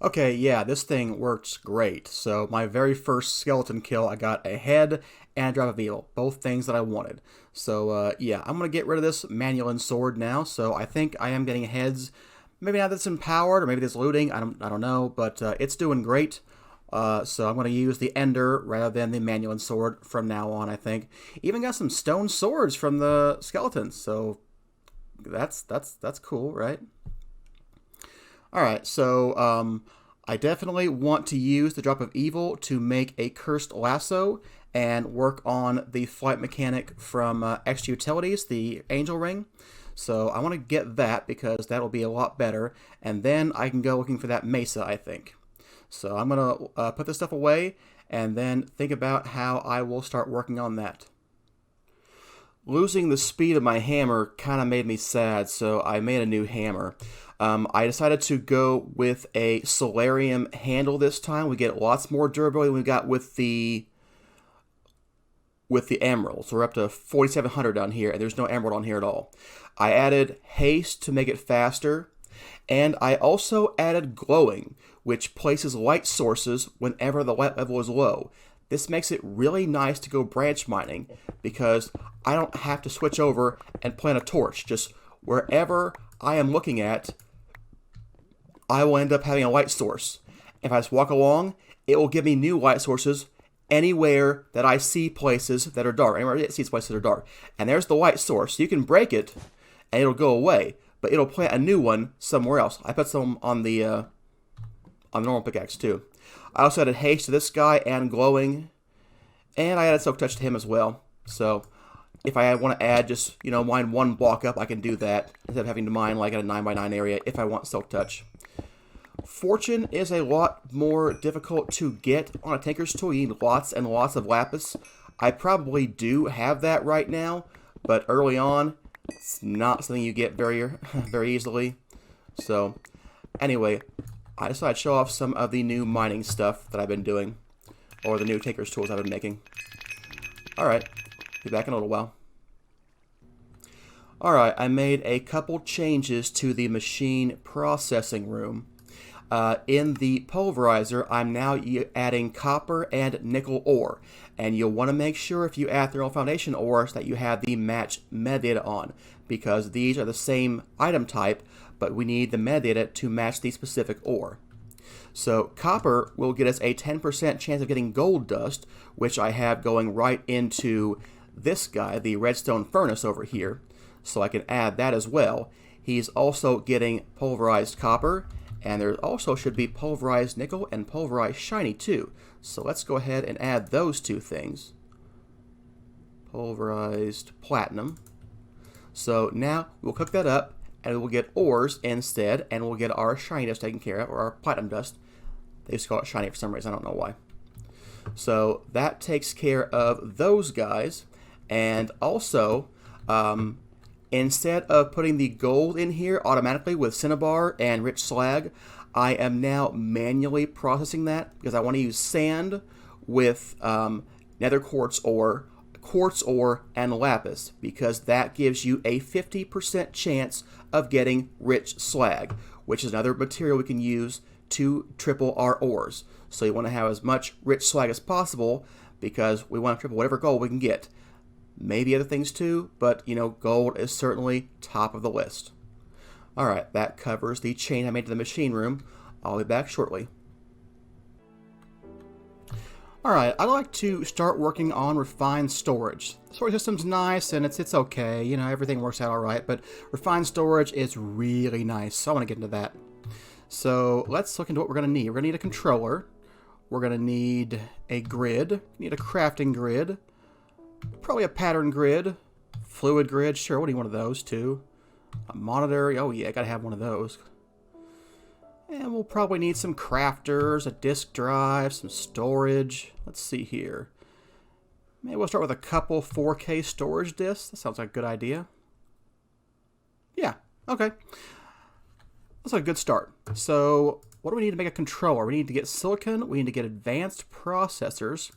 Okay, yeah, this thing works great. So my very first skeleton kill, I got a head and a drop of evil, both things that I wanted. So yeah, I'm gonna get rid of this manual sword now. So I think I am getting heads. Maybe now that's empowered, or maybe this looting. I don't know, but it's doing great. So I'm gonna use the ender rather than the manual sword from now on. I think even got some stone swords from the skeletons. So that's cool, right? All right, so I definitely want to use the drop of evil to make a cursed lasso and work on the flight mechanic from extra utilities, the angel ring. So I want to get that because that'll be a lot better, and then I can go looking for that mesa, I think. So I'm gonna put this stuff away and then think about how I will start working on that. Losing the speed of my hammer kind of made me sad, so I made a new hammer. I decided to go with a solarium handle this time. We get lots more durability than we got with the emerald. So we're up to 4,700 down here, and there's no emerald on here at all. I added haste to make it faster, and I also added glowing, which places light sources whenever the light level is low. This makes it really nice to go branch mining because I don't have to switch over and plant a torch. Just wherever I am looking at, I will end up having a light source. If I just walk along, it will give me new light sources anywhere that I see places that are dark. Anywhere it sees places that are dark. And there's the light source. You can break it and it'll go away, but it'll plant a new one somewhere else. I put some on the normal pickaxe too. I also added haste to this guy and glowing, and I added silk touch to him as well. So if I want to add just, mine one block up, I can do that instead of having to mine like at a 9x9 area if I want silk touch. Fortune is a lot more difficult to get on a tinker's tool. You need lots and lots of lapis. I probably do have that right now, but early on, it's not something you get very, very easily. So anyway, I decided to show off some of the new mining stuff that I've been doing, or the new tinker's tools I've been making. Alright, be back in a little while. Alright, I made a couple changes to the machine processing room. In the pulverizer, I'm now adding copper and nickel ore. And you'll want to make sure if you add thermal foundation ores that you have the match metadata on, because these are the same item type, but we need the metadata to match the specific ore. So copper will get us a 10% chance of getting gold dust, which I have going right into this guy, the redstone furnace over here. So I can add that as well. He's also getting pulverized copper, and there also should be pulverized nickel and pulverized shiny too. So let's go ahead and add those two things. Pulverized platinum. So now we'll cook that up, and we'll get ores instead, and we'll get our shiny dust taken care of, or our platinum dust. They just call it shiny for some reason, I don't know why. So that takes care of those guys, and also, instead of putting the gold in here automatically with cinnabar and rich slag, I am now manually processing that because I want to use sand with nether quartz ore, and lapis, because that gives you a 50% chance of getting rich slag, which is another material we can use to triple our ores. So you want to have as much rich slag as possible because we want to triple whatever gold we can get. Maybe other things too, but gold is certainly top of the list. Alright, that covers the chain I made to the machine room. I'll be back shortly. Alright, I'd like to start working on refined storage. The storage system's nice and it's okay, everything works out alright, but refined storage is really nice, so I want to get into that. So let's look into what we're going to need. We're going to need a controller. We're going to need a grid. We need a crafting grid. Probably a pattern grid. Fluid grid, sure, we'll need one of those too. A monitor, oh yeah, gotta have one of those. And we'll probably need some crafters, a disk drive, some storage. Let's see here. Maybe we'll start with a couple 4K storage disks. That sounds like a good idea. Yeah, okay. That's a good start. So, what do we need to make a controller? We need to get silicon, we need to get advanced processors.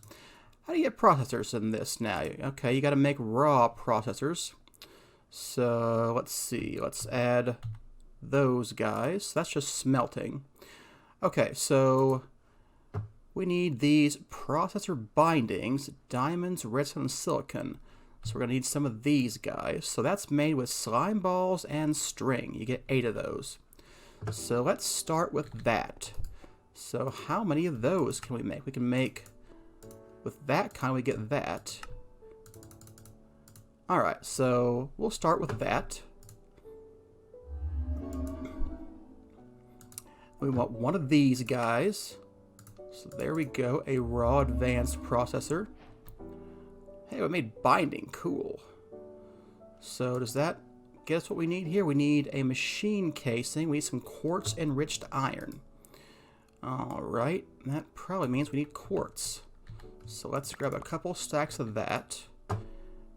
How do you get processors in this now? Okay, you gotta make raw processors. So, let's see, let's add those guys. That's just smelting. Okay, so we need these processor bindings, diamonds, redstone, and silicon. So we're going to need some of these guys. So that's made with slime balls and string. You get 8 of those. So let's start with that. So how many of those can we make? We can make, with that kind, we get that. Alright, so we'll start with that. We want one of these guys. So there we go, a raw advanced processor. Hey, we made binding, cool. So does that get us what we need here? We need a machine casing, we need some quartz enriched iron. Alright, that probably means we need quartz. So let's grab a couple stacks of that.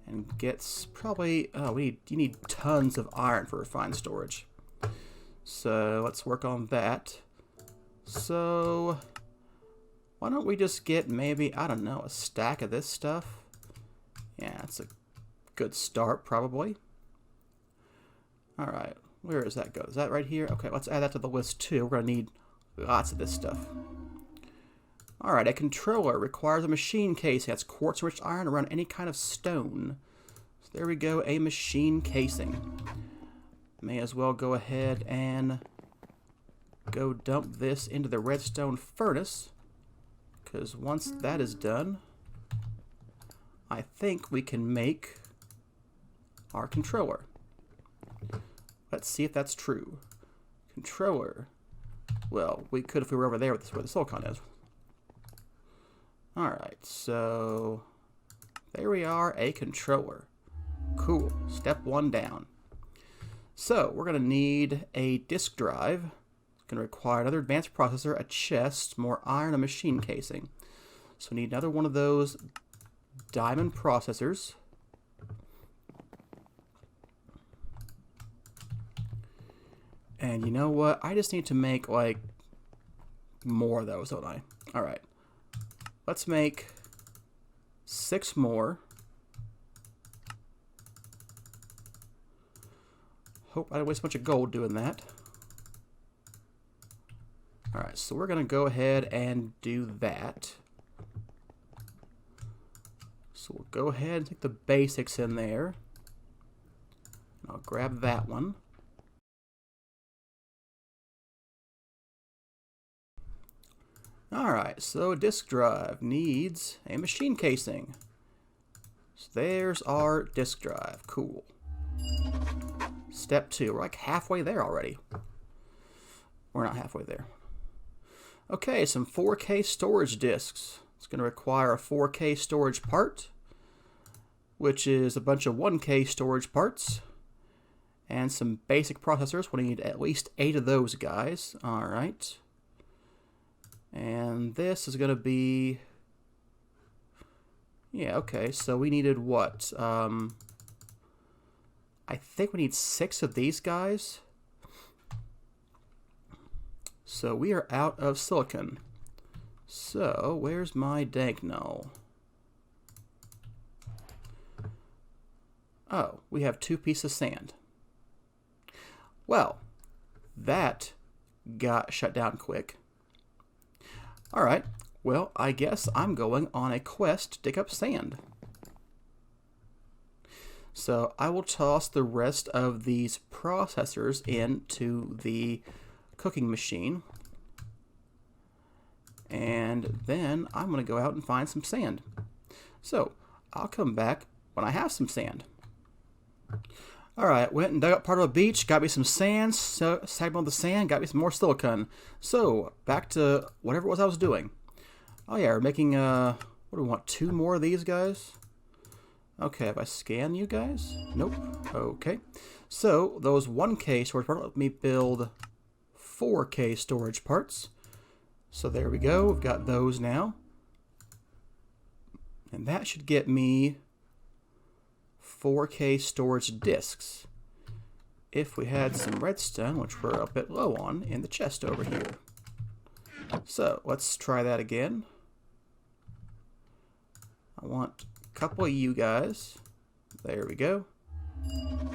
And gets probably, you need tons of iron for refined storage. So let's work on that. So why don't we just get maybe, I don't know, a stack of this stuff? Yeah, that's a good start probably. Alright, where does that go? Is that right here? Okay, let's add that to the list too. We're going to need lots of this stuff. Alright, a controller requires a machine casing. That's quartz-rich iron around any kind of stone. So there we go, a machine casing. May as well go ahead and go dump this into the redstone furnace, because once that is done, I think we can make our controller. Let's see if that's true. Controller. Well, we could if we were over there where the silicon is. Alright, so there we are, a controller. Cool. Step 1 down. So we're going to need a disk drive. It's going to require another advanced processor, a chest, more iron, a machine casing. So we need another one of those diamond processors. And you know what? I just need to make like more of those, don't I? Alright. Let's make 6 more. Hope I didn't waste a bunch of gold doing that. Alright, so we're going to go ahead and do that. So we'll go ahead and take the basics in there. I'll grab that one. Alright, so a disk drive needs a machine casing. So there's our disk drive. Cool. Step 2. We're like halfway there already. We're not halfway there. Okay, some 4K storage disks. It's going to require a 4K storage part, which is a bunch of 1K storage parts, and some basic processors. We'll need at least 8 of those guys. Alright. And this is going to be... Yeah, okay, so we needed what? I think we need 6 of these guys. So we are out of silicon. So where's my dank null? Oh, we have 2 pieces of sand. Well, that got shut down quick. Alright, well, I guess I'm going on a quest to dig up sand. So I will toss the rest of these processors into the cooking machine. And then I'm going to go out and find some sand. So I'll come back when I have some sand. Alright, went and dug up part of a beach, got me some sand, stacked on the sand, got me some more silicon. So, back to whatever it was I was doing. Oh yeah, we're making, what do we want, 2 more of these guys? Okay, have I scanned you guys? Nope. Okay. So, those 1K storage parts let me build 4K storage parts. So there we go, we've got those now. And that should get me 4K storage disks. If we had some redstone, which we're a bit low on, in the chest over here. So let's try that again. I want a couple of you guys. There we go.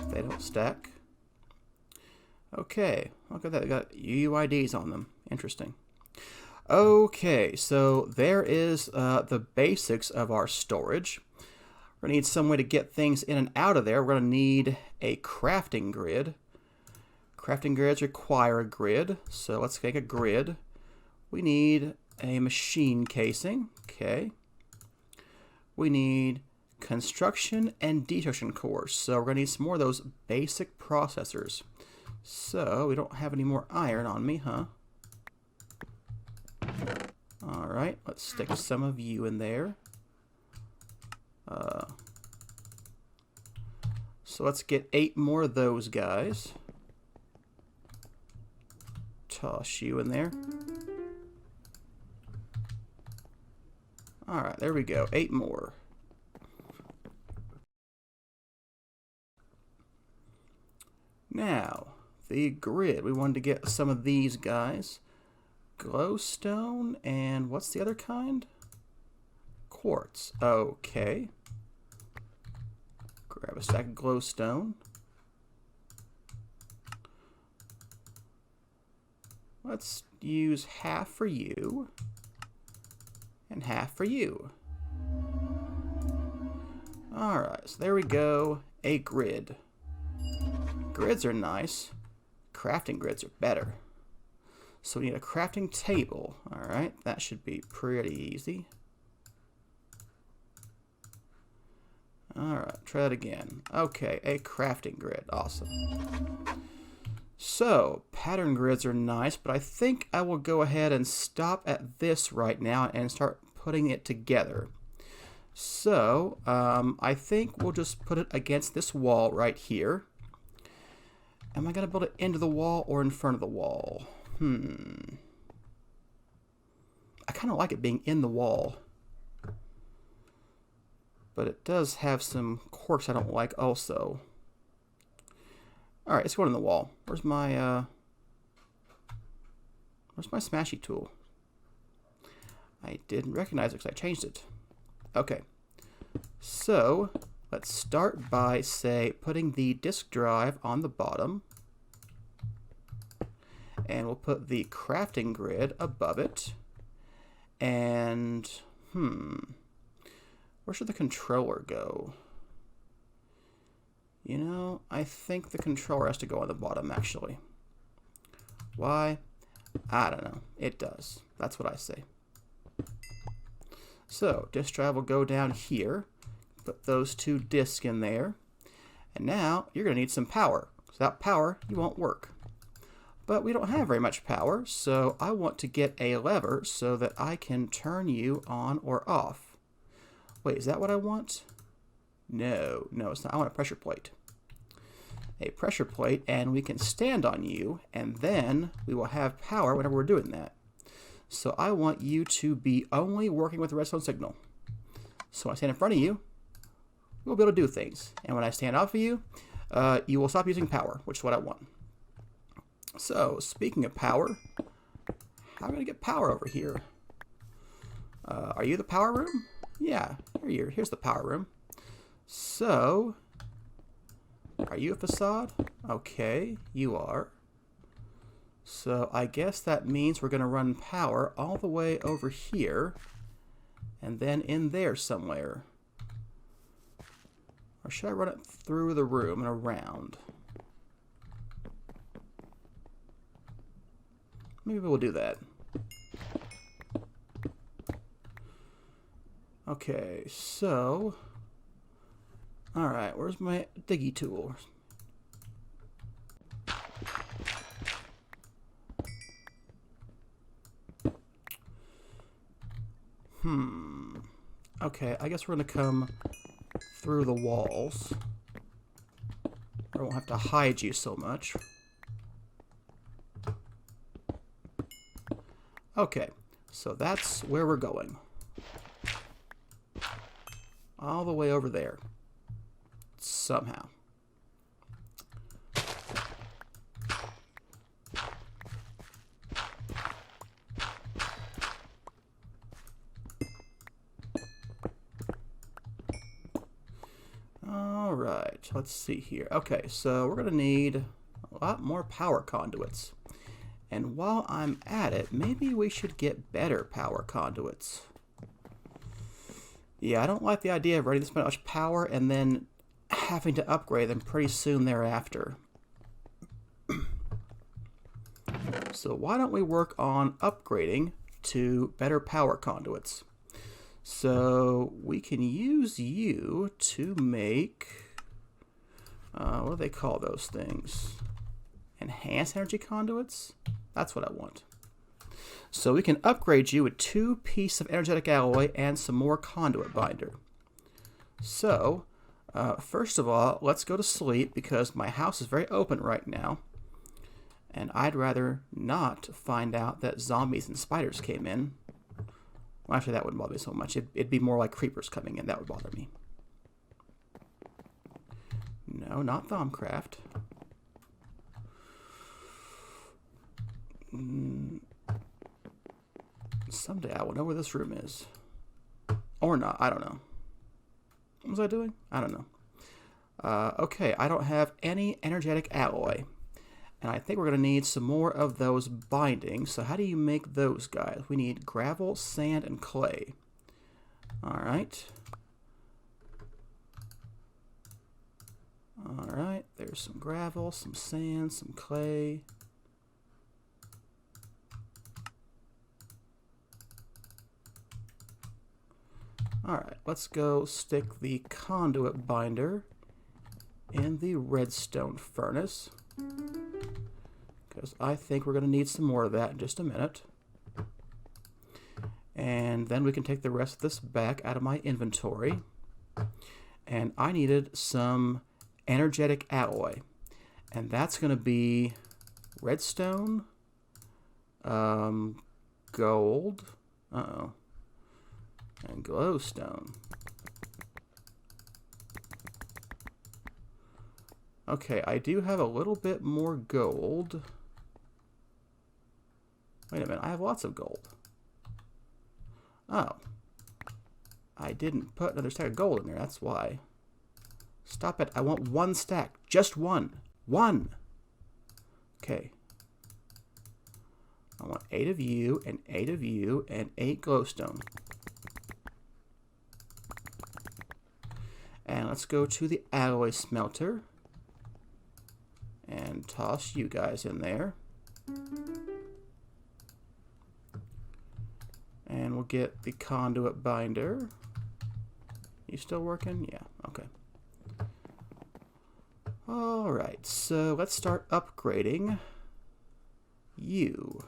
They don't stack. Okay, look at that. They got UUIDs on them. Interesting. Okay, so there is the basics of our storage. We're going to need some way to get things in and out of there. We're going to need a crafting grid. Crafting grids require a grid, so let's make a grid. We need a machine casing. Okay. We need construction and destruction cores, so we're going to need some more of those basic processors. So we don't have any more iron on me, huh? Alright, let's stick some of you in there. So let's get 8 more of those guys. Toss you in there. Alright, there we go. 8 more. Now, the grid. We wanted to get some of these guys. Glowstone, and what's the other kind? Quartz. Okay. Grab a stack of glowstone. Let's use half for you and half for you. Alright, so there we go. A grid. Grids are nice. Crafting grids are better. So we need a crafting table. Alright, that should be pretty easy. Alright, try that again. Okay, a crafting grid. Awesome. So, pattern grids are nice, but I think I will go ahead and stop at this right now and start putting it together. So, I think we'll just put it against this wall right here. Am I going to build it into the wall or in front of the wall? I kind of like it being in the wall. But it does have some quirks I don't like also. Alright, let's go in the wall. Where's my smashy tool? I didn't recognize it because I changed it. Okay. So, let's start by, say, putting the disk drive on the bottom. And we'll put the crafting grid above it. And, where should the controller go? You know, I think the controller has to go on the bottom, actually. Why? I don't know. It does. That's what I say. So, disk drive will go down here. Put those 2 disks in there. And now, you're going to need some power. Without power, you won't work. But we don't have very much power, so I want to get a lever so that I can turn you on or off. Wait, is that what I want? No, it's not. I want a pressure plate. A pressure plate, and we can stand on you, and then we will have power whenever we're doing that. So I want you to be only working with the redstone signal. So when I stand in front of you, we'll be able to do things. And when I stand off of you, you will stop using power, which is what I want. So, speaking of power, how am I going to get power over here? Are you the power room? Yeah, here's the power room. So, are you a facade? Okay, you are. So, I guess that means we're going to run power all the way over here, and then in there somewhere. Or should I run it through the room and around? Maybe we'll do that. Okay, so... Alright, where's my diggy tool? Okay, I guess we're gonna come through the walls. I won't have to hide you so much. Okay, so that's where we're going. All the way over there. Somehow. Alright, let's see here. Okay, so we're going to need a lot more power conduits. And while I'm at it, maybe we should get better power conduits. Yeah, I don't like the idea of running this much power and then having to upgrade them pretty soon thereafter. So why don't we work on upgrading to better power conduits? So we can use you to make, what do they call those things? Enhanced energy conduits? That's what I want. So we can upgrade you with 2 pieces of energetic alloy and some more conduit binder. So, first of all, let's go to sleep because my house is very open right now. And I'd rather not find out that zombies and spiders came in. Well, actually, that wouldn't bother me so much. It'd be more like creepers coming in. That would bother me. No, not Thaumcraft. Someday I will know where this room is. Or not. I don't know. What was I doing? I don't know. Okay, I don't have any energetic alloy. And I think we're going to need some more of those bindings. So how do you make those guys? We need gravel, sand, and clay. Alright. Alright, there's some gravel, some sand, some clay. Alright, let's go stick the conduit binder in the redstone furnace, because I think we're going to need some more of that in just a minute. And then we can take the rest of this back out of my inventory. And I needed some energetic alloy. And that's going to be redstone, gold, and glowstone. Okay, I do have a little bit more gold. Wait a minute, I have lots of gold. Oh. I didn't put another stack of gold in there, that's why. Stop it, I want 1 stack. Just 1. 1! Okay. I want 8 of you, and 8 of you, and 8 glowstone. And let's go to the alloy smelter. And toss you guys in there. And we'll get the conduit binder. You still working? Yeah, okay. Alright, so let's start upgrading you.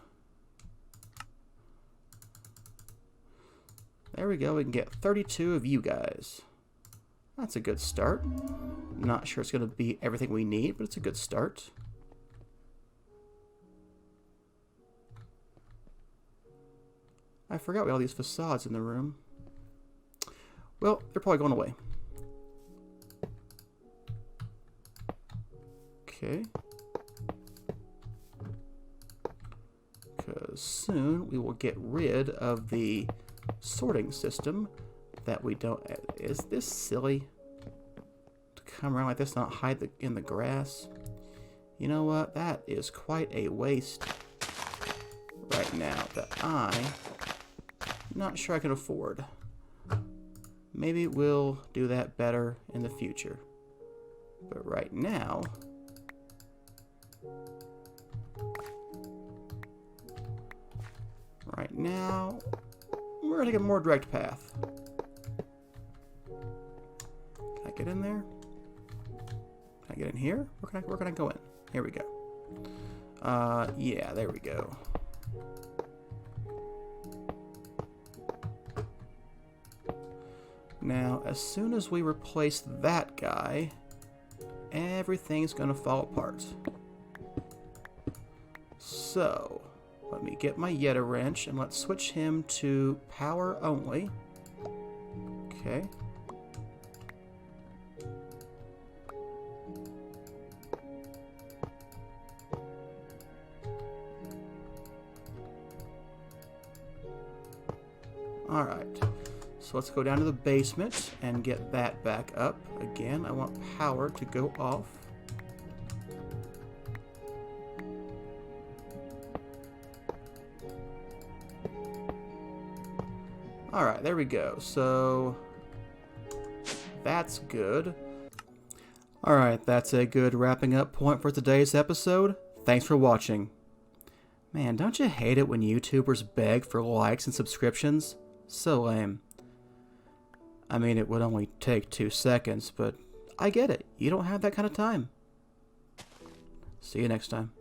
There we go, we can get 32 of you guys. That's a good start. Not sure it's going to be everything we need, but it's a good start. I forgot we had all these facades in the room. Well, they're probably going away. Okay. Because soon we will get rid of the sorting system that we don't... Is this silly? To come around like this, not hide in the grass? You know what? That is quite a waste right now that I'm not sure I can afford. Maybe we'll do that better in the future. But right now... we're going to get a more direct path. Can I get in there? Can I get in here? Where can I go in? Here we go. Yeah, there we go. Now, as soon as we replace that guy, everything's going to fall apart. So, let me get my Yeta wrench and let's switch him to power only. Okay. Alright, so let's go down to the basement and get that back up. Again, I want power to go off. Alright, there we go. So, that's good. Alright, that's a good wrapping up point for today's episode. Thanks for watching. Man, don't you hate it when YouTubers beg for likes and subscriptions? So lame. I mean, it would only take 2 seconds, but I get it. You don't have that kind of time. See you next time.